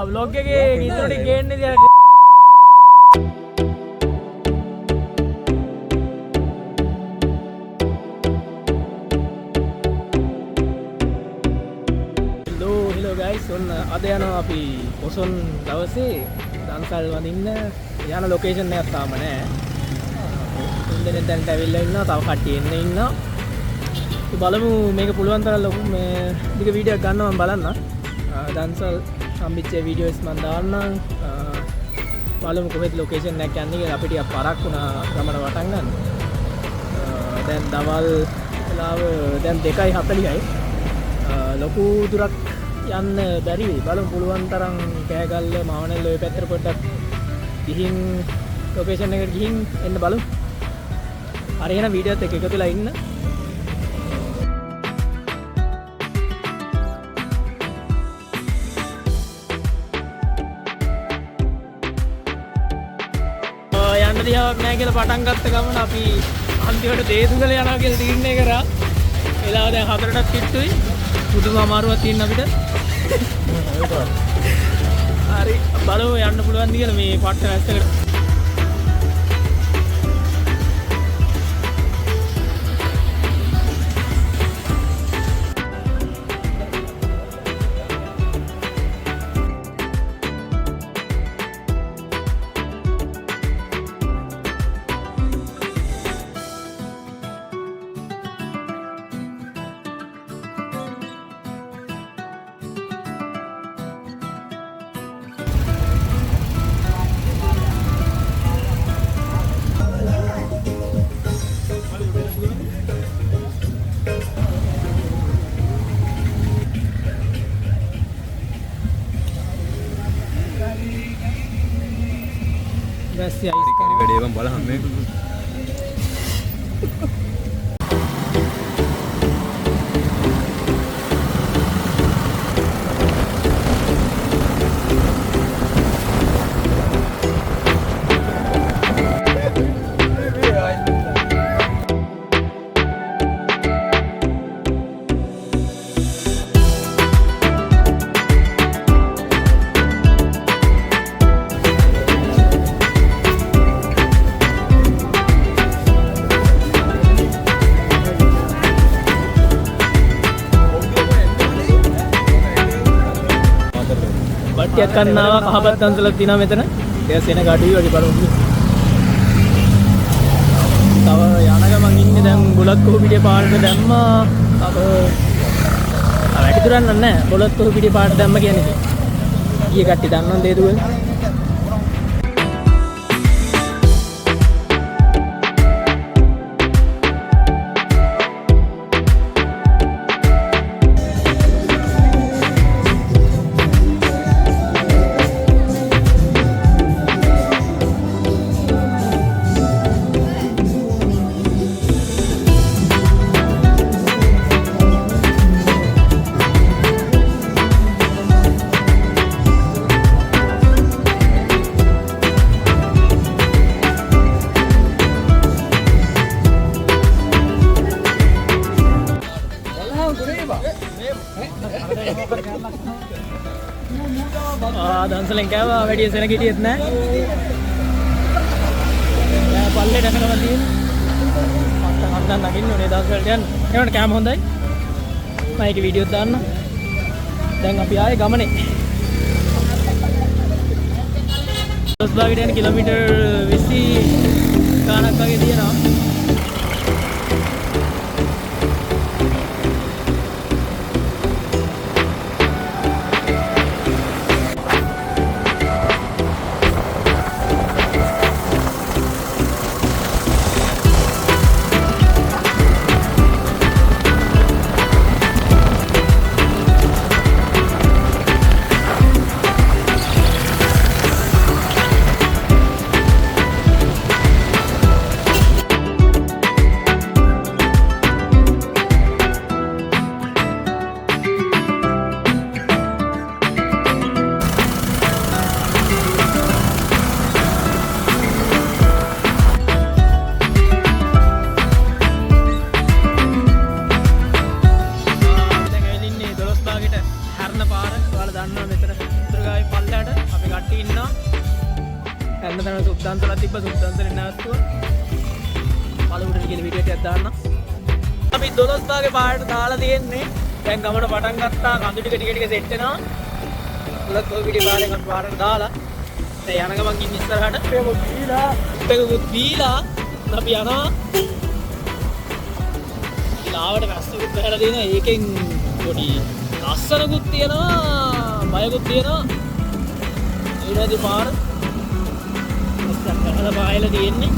vlog එකේ ඉදරට ගේන්නේ දිහා hello guys ඔන්න අද යනවා අපි පොසොන් දවසේ දන්සල් වඳින්න යන ලොකේෂන් එකක් තාම නැහැ. ඉන්දෙන් දැන්ට ඇවිල්ලා ඉන්නවා. තව කට්ටිය එන්න ඉන්නවා. බලමු මේක පුළුවන් තරම් ලොකු මේ ටික වීඩියෝ එකක් ගන්න මම බලන්න. දන්සල් සම්බිච්ච වීඩියෝස් මම දාන්නම්. බලමු කොහෙද ලොකේෂන් එකක් යන්නේ කියලා. අපිට ටිකක් පරක් වුණා ගමන වටන් ගන්න. දැන් දවල් වෙලාව දැන් 2:40යි. ලොකු දුරක් යන්න බැරි වෙයි. බලමු පුළුවන් තරම් කෑගල්ල මාවනල්ල ඔය පැත්තට පොඩ්ඩක් ගිහින් ලොකේෂන් එකට ගිහින් එන්න බලමු. හරි එහෙනම් වීඩියෝත් එක්ක එකතු වෙලා ඉන්න. යන්න දිහාවක් නැහැ කියලා පටන් ගත්ත ගමන අපි අන්තිමට දේදුගල යනවා කියලා තීරණය කරා. වෙලාව දැන් 4ටත් කිට්ටුයි. පුදුම අමාරුවක් තියෙන අපිට. හරි බලමු යන්න පුළුවන් ද කියලා මේ පට්ට රැස්සකට. Gracias. Video බලහම් මේ බට්ටියක් ගන්න ආවා. කහපත් දන්සලක් තියෙනවා මෙතන. ඒක සෙන ගඩුයි වගේ බලමු. තව යන ගමන් ඉන්නේ දැන් බොලත්කෝ පිටිය පාරට දැම්මා. තව වැඩි දුරක් නැහැ. බොලත්කෝ පිටිය පාරට දැම්ම කියන්නේ. ඊයේ කට්ටිය දන්නවද දේදුවල? දන්සලෙන් කෑවා වැඩි සෙනග හිටියෙත් නෑ. යා පල්ලේ ඩකනවා තියෙන. මට හන්දන් නගින්න ඕනේ දන්සලට යන්න. ඒකට කෑම හොඳයි. මම ඒකේ වීඩියෝත් දාන්න. දැන් අපි ආයේ ගමනේ. දොස්බාගෙට යන කිලෝමීටර් 20 ගානක් වගේ තියෙනවා. ඉන්නවා. හැම තැනම සුද්දාන්තලා තිබ්බ සුද්දාන්තලේ නැවතුවා. පළමුට ගිහලා වීඩියෝ එකක් දාන්න. අපි 12 වාගේ පාරට දාලා තියෙන්නේ. දැන් ගමන පටන් ගත්තා. කඳු ටික සෙට් වෙනවා. උලත් ඔය වීඩියෝ පාරෙන් අපි පාරට දාලා දැන් යන ගමන් ඉන්න ඉස්සරහට පෙකුත් බීලා අපි යනවා. ඊළාවට වැස්සකුත් වැහලා දෙනවා. ඒකෙන් පොඩි ලස්සනකුත් තියෙනවා, බයකුත් තියෙනවා. ඊළඟදී පාර ඉස්සරහට පායලා තියෙන්නේ.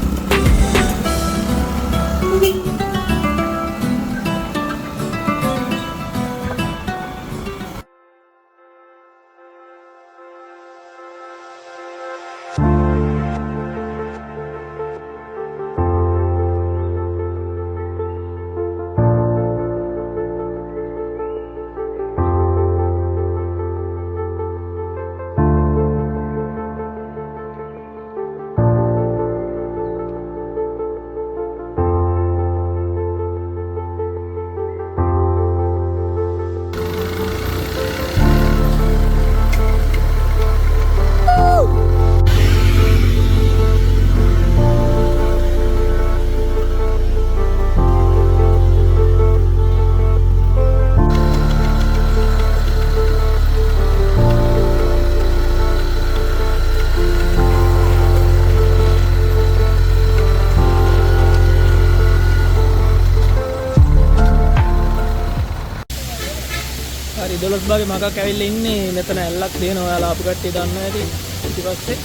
හරි 12 වාගේ මගක් ඇවිල්ලා ඉන්නේ. මෙතන ඇල්ලක් දෙනවා. ඔයාලා අපු කට්ටිය දන්නවා ඇති. ඊට පස්සේ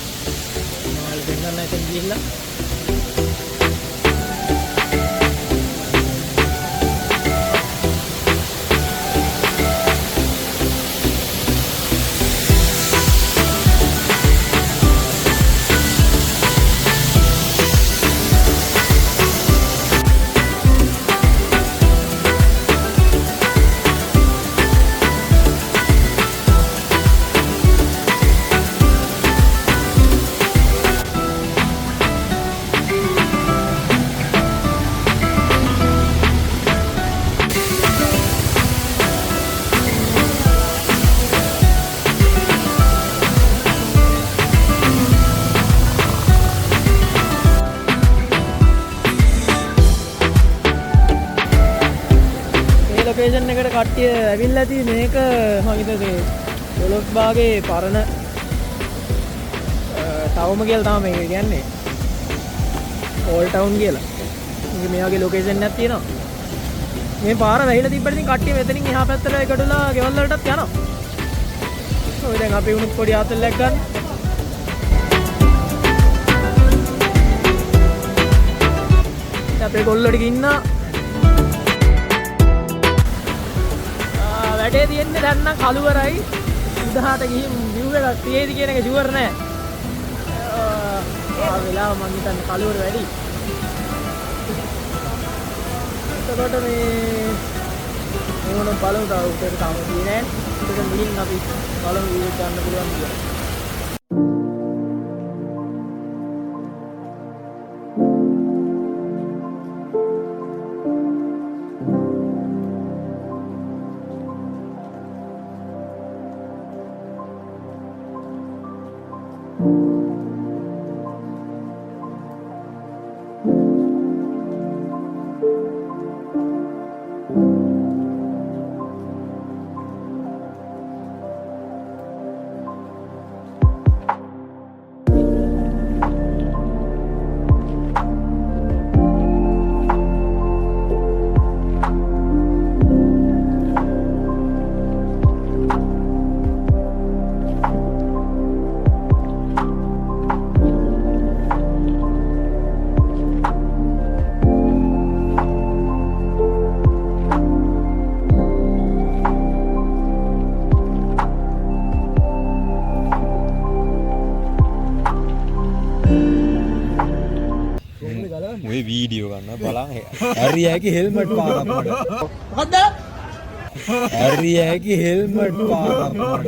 මාල් දෙන්නන්න එතන ගිහිල්ලා ලොකේෂන් එකට කට්ටිය ඇවිල්ලා ඇති. මේක මම හිතන්නේ 12 වාගේ පරණ ටවුම කියලා තමයි මේක කියන්නේ. ඕල් ටවුන් කියලා. ඉතින් මේ වගේ ලොකේෂන් එකක් තියෙනවා. මේ පාර වැහිලා තිබ්බට ඉතින් කට්ටිය මෙතනින් එහා පැත්තට එකටලා ගෙවල් වලටත් යනවා. ඔය දැන් අපි උණුත් පොඩි ආතල්ලක් ගන්න. අපේ ගොල්ලෝ ටික ඉන්නා. වැඩේ තියෙන්නේ දැන් නම් කළුවරයි. උදහාට ගිහින් view එකක් තියෙයිද කියන එක ෂුවර් නෑ. වෙලාව මං හිතන්නේ කළුවර වැඩි. එතකොට මේ ඕන බලමු තව උඩට තාම තියෙන්නේ නෑ. උඩට ගිහින් අපි බලමු view එක ගන්න පුළුවන් කියලා. ඔය වීඩියෝ ගන්න බලන්න ඇරියාගේ හෙල්මට් පාරක් මඩ මොකද්ද ඇරියාගේ හෙල්මට් පාරක් මඩ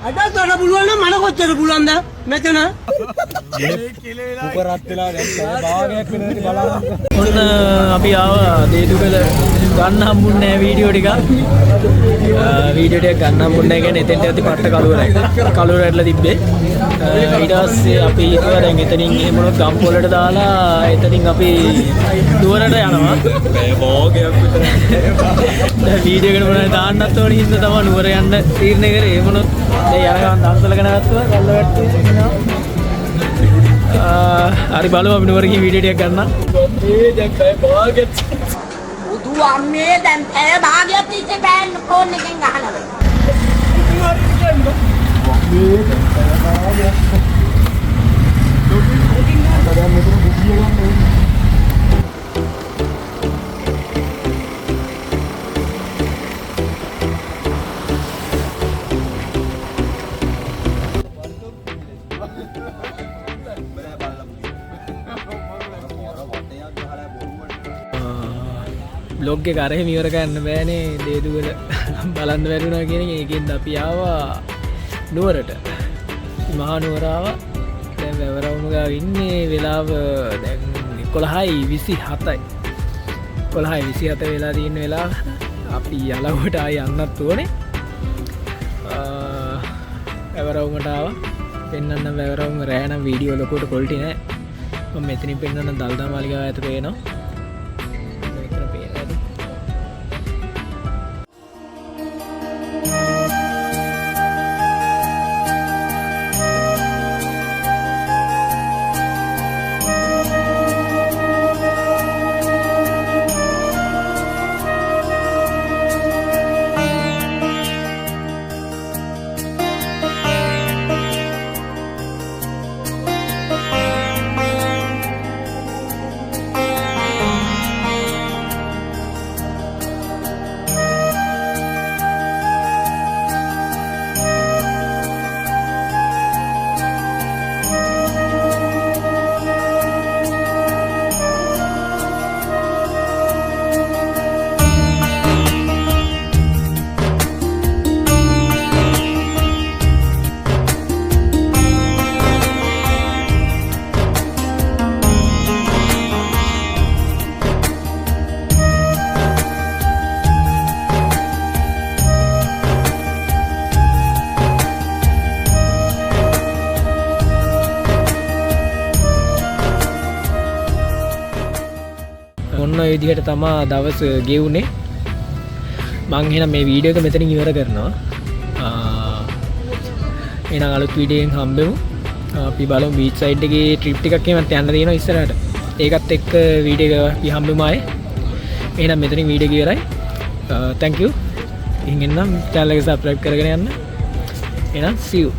අදත් ගන්න පුළුවන් නම් මම කොච්චර පුළුවන්ද මෙතන උපරත් වෙලා දැන් භාගයක් වෙනදී බලන්න ඔන්න අපි ආවා දේදුකල ගන්න හම්බුන්නේ නැහැ වීඩියෝ ටික වීඩියෝ ටික ගන්න හම්බුන්නේ නැහැ කියන්නේ එතෙන්ට ඇති පට්ට කළුවරයි කළුවර ඇట్లా තිබ්බේ ඊට පස්සේ අපි හිතුවා දැන් එතනින් එහෙම මොනොත් ගම්පොලට දාලා එතනින් අපි නුවරට යනවා. මේ බෝගයක් විතර. දැන් වීඩියෝ එකට මොනවද දාන්නත් ඕනේ හින්දා තමයි නුවර යන්න තීරණය කරේ. ඒ මොනොත් දැන් යන ගමන් දන්සලක නැවතුවා ගල්ලවට්ටුවේ එනවා. හරි බලමු අපි නුවර ගිහින් වීඩියෝ ටිකක් ගන්න. මේ දැන් බය බාගෙත්. උදු අම්මේ දැන් පැය භාගයක් තිස්සේ බෑන් ෆෝන් එකෙන් ගහනවා. බ්ලොග් එක අර එහෙම ඉවර කරන්න බෑනේ දේදුවල බලන්න බැරුණා කියන එක. ඒකෙන්ද අපි ආවා නුවරට. මහා නුවර ආවා. දැන් වැවරවුම ගාව ඉන්නේ. වෙලාව දැන් 11:27යි. 11:27 වෙලා තියෙන වෙලාව. අපි යලවට ආයි යන්නත් ඕනේ. වැවරවුමට ආවා. පෙන්නන්න වැවරවුම රෑ නම් වීඩියෝ ලොකුවට ක්වොලිටි නෑ. මම මෙතනින් පෙන්නන්න දල්දා මාලිගාව ඇතුළේ පේනවා. ඔන්න ඔය විදිහට තමා දවස් ගෙවුනේ. මං එහෙනම් මේ වීඩියෝ එක මෙතනින් ඉවර කරනවා. එහෙනම් අලුත් වීඩියෝ එකෙන් හම්බෙමු. අපි බලමු බීච් සයිඩ් එකේ ට්‍රිප් ටිකක් එහෙමත් යන්න තියෙනවා ඉස්සරහට. ඒකත් එක්ක වීඩියෝ එක අපි හම්බෙමු ආයේ. එහෙනම් මෙතනින් වීඩියෝ එක ඉවරයි. thank you. ඉතින් එන්නම් channel එක subscribe කරගෙන යන්න. එහෙනම් see you.